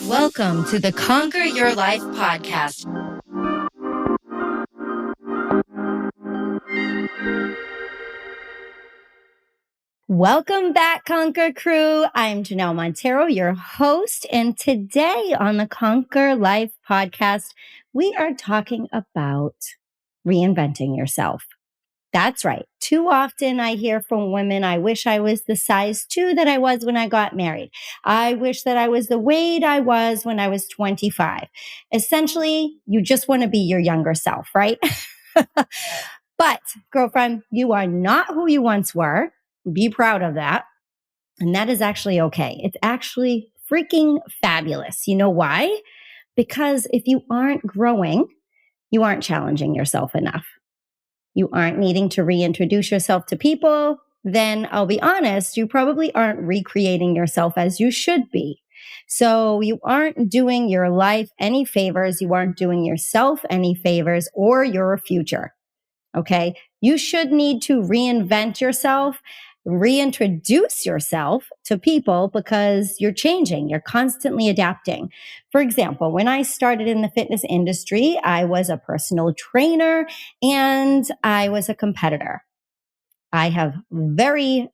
Welcome to the Conquer Your Life podcast. Welcome back, Conquer Crew. I'm Janelle Montero, your host, and today on the Conquer Life podcast, we are talking about reinventing yourself. That's right. Too often I hear from women, I wish I was the size 2 that I was when I got married. I wish that I was the weight I was when I was 25. Essentially, you just want to be your younger self, right? But girlfriend, you are not who you once were. Be proud of that. And that is actually okay. It's actually freaking fabulous. You know why? Because if you aren't growing, you aren't challenging yourself enough. You aren't needing to reintroduce yourself to people, then I'll be honest, you probably aren't recreating yourself as you should be. So you aren't doing your life any favors. You aren't doing yourself any favors or your future. Okay. You should need to reinvent yourself, reintroduce yourself to people because you're changing. You're constantly adapting. For example, when I started in the fitness industry, I was a personal trainer and I was a competitor. I have very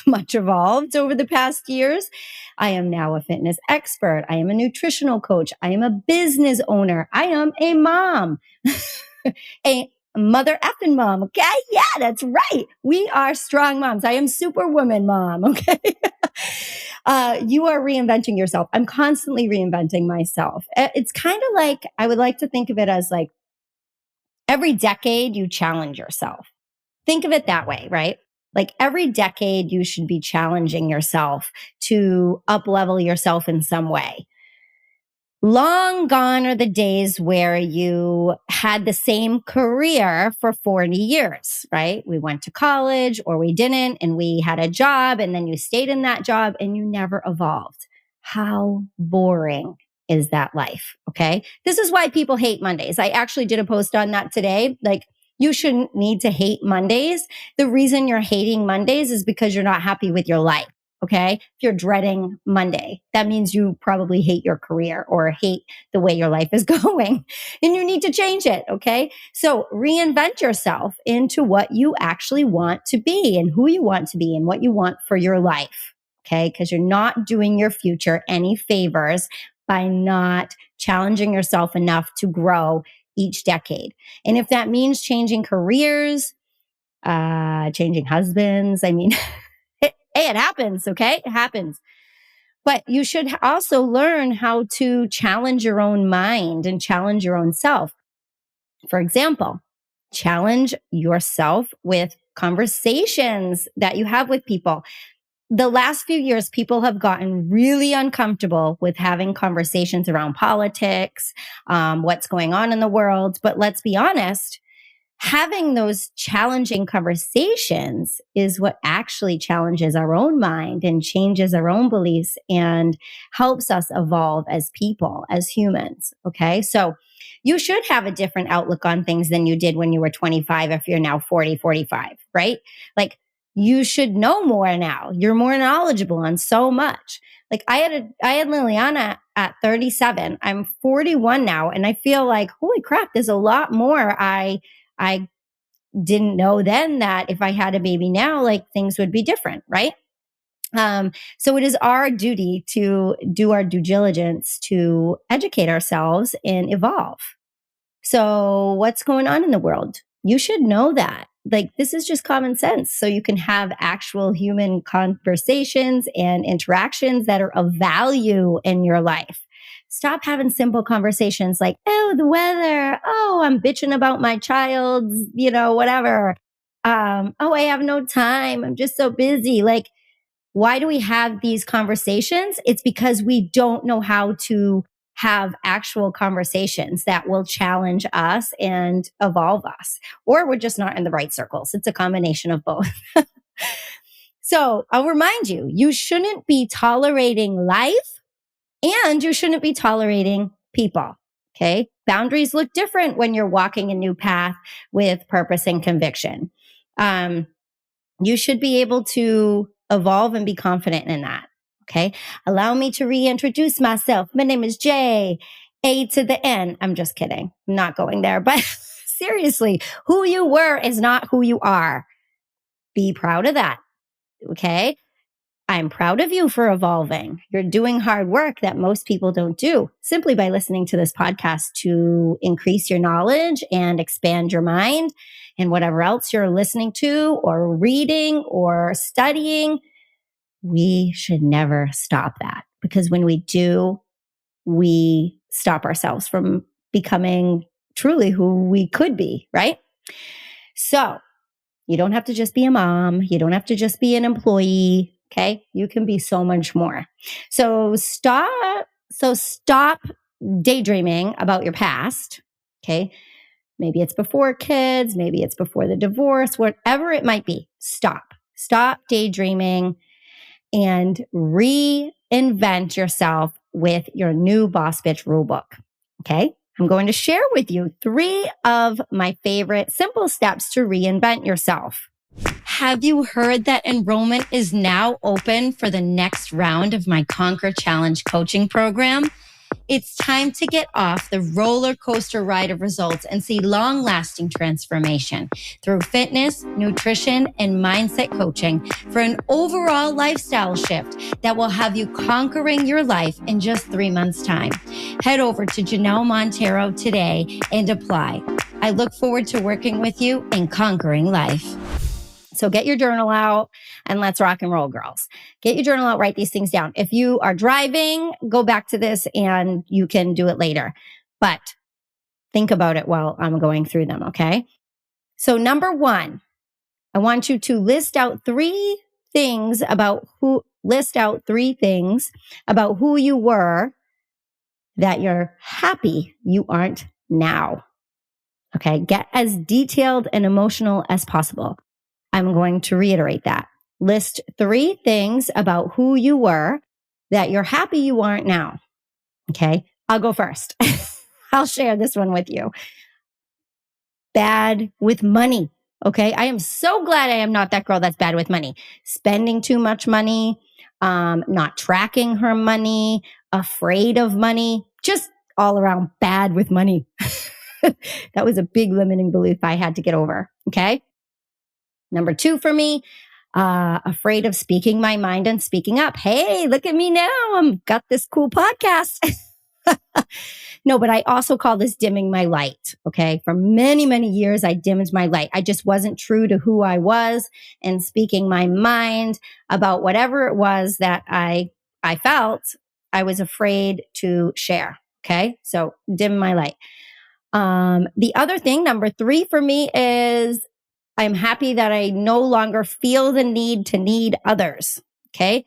much evolved over the past years. I am now a fitness expert. I am a nutritional coach. I am a business owner. I am a mom, a mother effing mom. Okay. Yeah, that's right. We are strong moms. I am superwoman mom. Okay. You are reinventing yourself. I'm constantly reinventing myself. It's kind of like, I would like to think of it as like every decade you challenge yourself. Think of it that way, right? Like every decade you should be challenging yourself to up-level yourself in some way. Long gone are the days where you had the same career for 40 years, right? We went to college or we didn't, and we had a job, and then you stayed in that job and you never evolved. How boring is that life? Okay. This is why people hate Mondays. I actually did a post on that today. Like, you shouldn't need to hate Mondays. The reason you're hating Mondays is because you're not happy with your life. Okay. If you're dreading Monday, that means you probably hate your career or hate the way your life is going and you need to change it. Okay. So reinvent yourself into what you actually want to be and who you want to be and what you want for your life. Okay. Because you're not doing your future any favors by not challenging yourself enough to grow each decade. And if that means changing careers, changing husbands, I mean, hey, it happens, okay? It happens. But you should also learn how to challenge your own mind and challenge your own self. For example, challenge yourself with conversations that you have with people. The last few years, people have gotten really uncomfortable with having conversations around politics, what's going on in the world. But let's be honest, having those challenging conversations is what actually challenges our own mind and changes our own beliefs and helps us evolve as people, as humans. Okay. So you should have a different outlook on things than you did when you were 25, if you're now 40, 45, right? Like, you should know more now. You're more knowledgeable on so much. Like I had Liliana at 37. I'm 41 now. And I feel like, holy crap, there's a lot more I didn't know then that if I had a baby now, like things would be different, right? So it is our duty to do our due diligence to educate ourselves and evolve. So what's going on in the world? You should know that. Like, this is just common sense. So you can have actual human conversations and interactions that are of value in your life. Stop having simple conversations like, oh, the weather. Oh, I'm bitching about my child's, whatever. Oh, I have no time. I'm just so busy. Like, why do we have these conversations? It's because we don't know how to have actual conversations that will challenge us and evolve us, or we're just not in the right circles. It's a combination of both. So I'll remind you, you shouldn't be tolerating life and you shouldn't be tolerating people. Okay. Boundaries look different when you're walking a new path with purpose and conviction. You should be able to evolve and be confident in that. Okay. Allow me to reintroduce myself. My name is Jay, A to the N. I'm just kidding. I'm not going there, but seriously, who you were is not who you are. Be proud of that. Okay. I'm proud of you for evolving. You're doing hard work that most people don't do simply by listening to this podcast to increase your knowledge and expand your mind and whatever else you're listening to or reading or studying. We should never stop that because when we do, we stop ourselves from becoming truly who we could be, right? So you don't have to just be a mom. You don't have to just be an employee. Okay. You can be so much more. So stop daydreaming about your past. Okay. Maybe it's before kids. Maybe it's before the divorce, whatever it might be. Stop daydreaming and reinvent yourself with your new Boss Bitch rulebook. Okay. I'm going to share with you 3 of my favorite simple steps to reinvent yourself. Have you heard that enrollment is now open for the next round of my Conquer Challenge coaching program? It's time to get off the roller coaster ride of results and see long-lasting transformation through fitness, nutrition, and mindset coaching for an overall lifestyle shift that will have you conquering your life in just 3 months' time. Head over to Janelle Montero today and apply. I look forward to working with you in conquering life. So get your journal out and let's rock and roll, girls. Get your journal out, write these things down. If you are driving, go back to this and you can do it later. But think about it while I'm going through them, okay? So number 1, I want you to list out 3 things about who you were that you're happy you aren't now. Okay? Get as detailed and emotional as possible. I'm going to reiterate that. List 3 things about who you were that you're happy you aren't now. Okay. I'll go first. I'll share this one with you. Bad with money. Okay. I am so glad I am not that girl that's bad with money. Spending too much money, not tracking her money, afraid of money, just all around bad with money. That was a big limiting belief I had to get over. Okay. Number 2 for me, afraid of speaking my mind and speaking up. Hey, look at me now. I've got this cool podcast. No, but I also call this dimming my light. Okay. For many, many years, I dimmed my light. I just wasn't true to who I was and speaking my mind about whatever it was that I felt I was afraid to share. Okay. So dim my light. The other thing, number 3 for me is I'm happy that I no longer feel the need to need others. Okay.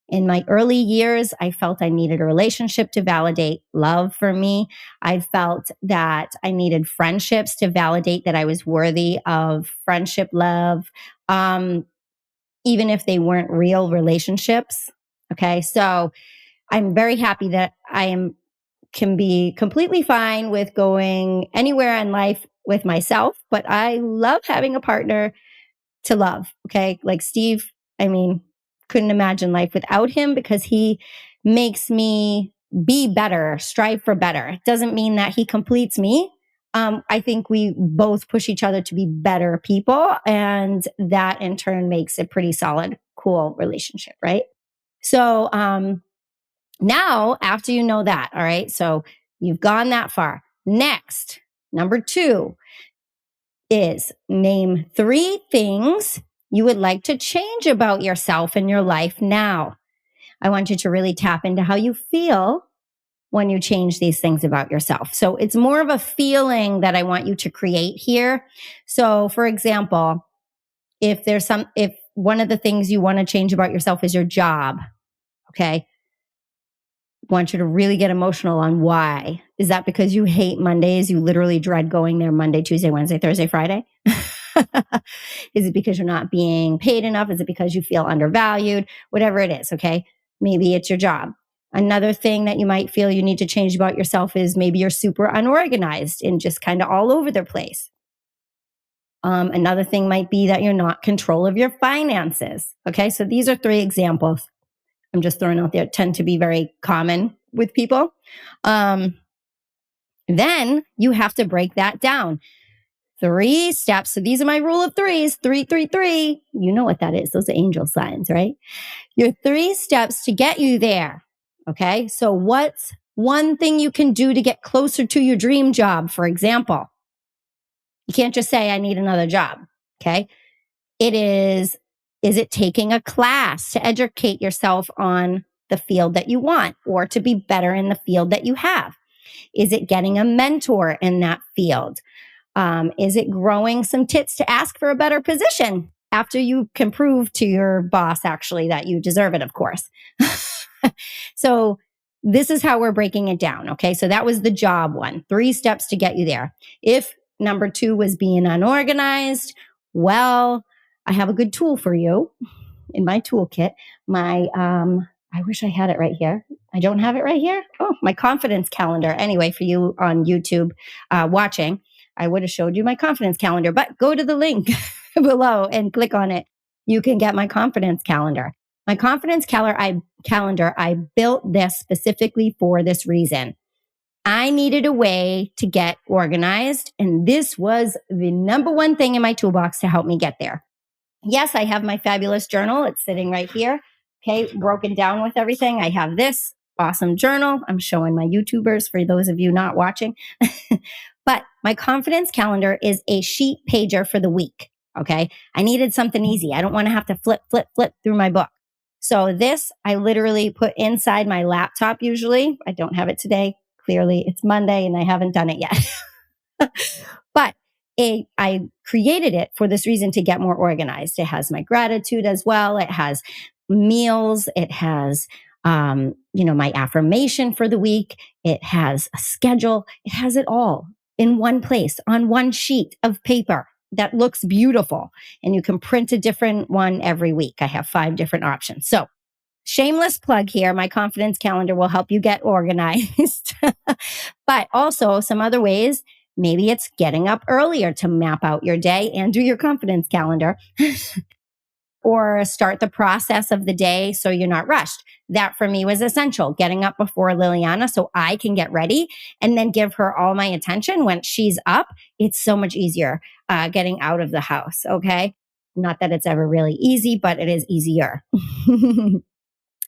In my early years, I felt I needed a relationship to validate love for me. I felt that I needed friendships to validate that I was worthy of friendship, love, even if they weren't real relationships. Okay. So I'm very happy that can be completely fine with going anywhere in life with myself, but I love having a partner to love. Okay. Like Steve, couldn't imagine life without him because he makes me be better, strive for better. It doesn't mean that he completes me. I think we both push each other to be better people. And that in turn makes a pretty solid, cool relationship. Right. So, now after you know that, all right. So you've gone that far. Next, number 2 is name 3 things you would like to change about yourself in your life now. I want you to really tap into how you feel when you change these things about yourself. So it's more of a feeling that I want you to create here. So for example, if one of the things you want to change about yourself is your job, okay, I want you to really get emotional on why. Is that because you hate Mondays? You literally dread going there Monday, Tuesday, Wednesday, Thursday, Friday? Is it because you're not being paid enough? Is it because you feel undervalued? Whatever it is, okay? Maybe it's your job. Another thing that you might feel you need to change about yourself is maybe you're super unorganized and just kind of all over the place. Another thing might be that you're not in control of your finances. Okay, so these are 3 examples I'm just throwing out there, tend to be very common with people. Then you have to break that down. 3 steps. So these are my rule of threes. 3, 3, 3. You know what that is. Those are angel signs, right? Your 3 steps to get you there. Okay. So what's one thing you can do to get closer to your dream job, for example? You can't just say, I need another job. Okay. Is it taking a class to educate yourself on the field that you want or to be better in the field that you have? Is it getting a mentor in that field? Is it growing some tits to ask for a better position after you can prove to your boss actually that you deserve it, of course? So this is how we're breaking it down. Okay. So that was the job one, 3 steps to get you there. If number 2 was being unorganized, well, I have a good tool for you in my toolkit. I wish I had it right here. I don't have it right here. Oh, my confidence calendar. Anyway, for you on YouTube watching, I would have showed you my confidence calendar, but go to the link below and click on it. You can get my confidence calendar. My confidence calendar, I built this specifically for this reason. I needed a way to get organized, and this was the number one thing in my toolbox to help me get there. Yes, I have my fabulous journal. It's sitting right here. Okay, broken down with everything. I have this awesome journal. I'm showing my YouTubers for those of you not watching. But my confidence calendar is a sheet pager for the week. Okay, I needed something easy. I don't want to have to flip through my book. So this I literally put inside my laptop usually. I don't have it today. Clearly, it's Monday and I haven't done it yet. But I created it for this reason to get more organized. It has my gratitude as well. It has meals. It has, my affirmation for the week. It has a schedule. It has it all in one place on one sheet of paper that looks beautiful. And you can print a different one every week. I have 5 different options. So shameless plug here. My confidence calendar will help you get organized, but also some other ways. Maybe it's getting up earlier to map out your day and do your confidence calendar or start the process of the day so you're not rushed. That for me was essential, getting up before Liliana so I can get ready and then give her all my attention when she's up. It's so much easier getting out of the house. Okay. Not that it's ever really easy, but it is easier.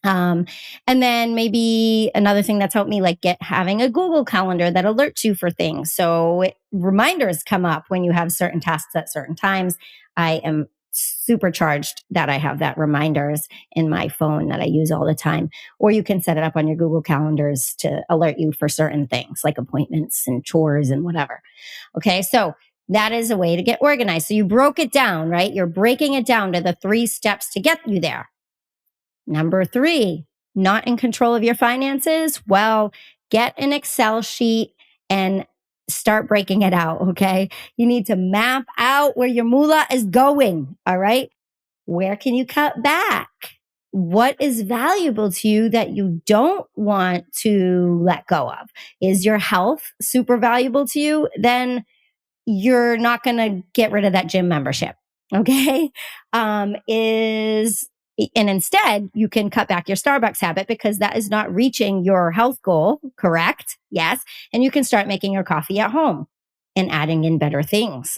And then maybe another thing that's helped me, like having a Google Calendar that alerts you for things. So reminders come up when you have certain tasks at certain times. I am supercharged that I have that reminders in my phone that I use all the time. Or you can set it up on your Google Calendars to alert you for certain things like appointments and chores and whatever. Okay. So that is a way to get organized. So you broke it down, right? You're breaking it down to the 3 steps to get you there. Number 3, not in control of your finances? Well, get an Excel sheet and start breaking it out, okay? You need to map out where your moolah is going, all right? Where can you cut back? What is valuable to you that you don't want to let go of? Is your health super valuable to you? Then you're not going to get rid of that gym membership, okay? And instead, you can cut back your Starbucks habit because that is not reaching your health goal, correct? Yes. And you can start making your coffee at home and adding in better things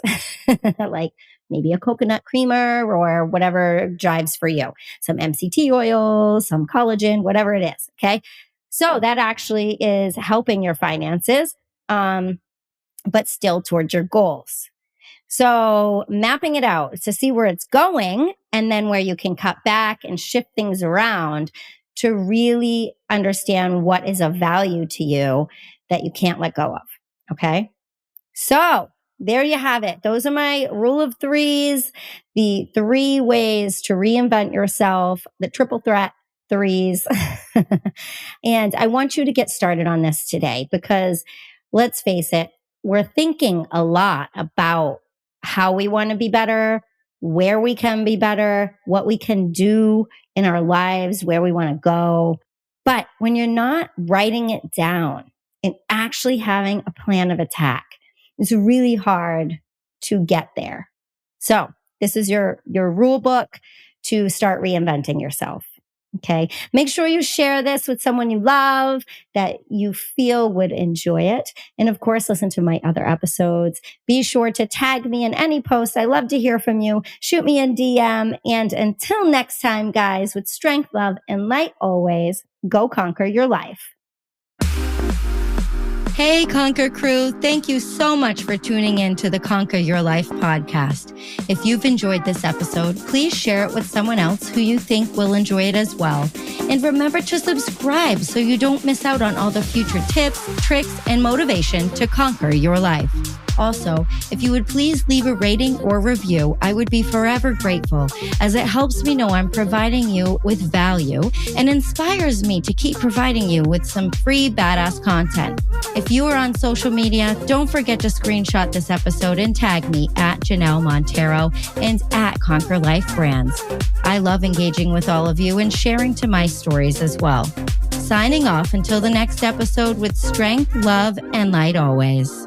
like maybe a coconut creamer or whatever drives for you. Some MCT oil, some collagen, whatever it is. Okay. So that actually is helping your finances, but still towards your goals. So mapping it out to see where it's going and then where you can cut back and shift things around to really understand what is of value to you that you can't let go of. Okay. So there you have it. Those are my rule of threes, the 3 ways to reinvent yourself, the triple threat threes. And I want you to get started on this today because let's face it, we're thinking a lot about how we want to be better, where we can be better, what we can do in our lives, where we want to go. But when you're not writing it down and actually having a plan of attack, it's really hard to get there. So this is your rule book to start reinventing yourself. Okay. Make sure you share this with someone you love that you feel would enjoy it. And of course, listen to my other episodes. Be sure to tag me in any post. I love to hear from you. Shoot me a DM. And until next time, guys, with strength, love, and light always, go conquer your life. Hey, Conquer Crew. Thank you so much for tuning in to the Conquer Your Life podcast. If you've enjoyed this episode, please share it with someone else who you think will enjoy it as well. And remember to subscribe so you don't miss out on all the future tips, tricks, and motivation to conquer your life. Also, if you would please leave a rating or review, I would be forever grateful, as it helps me know I'm providing you with value and inspires me to keep providing you with some free badass content. If you are on social media, don't forget to screenshot this episode and tag me at Janelle Montero and at Conquer Life Brands. I love engaging with all of you and sharing to my stories as well. Signing off until the next episode with strength, love, and light always.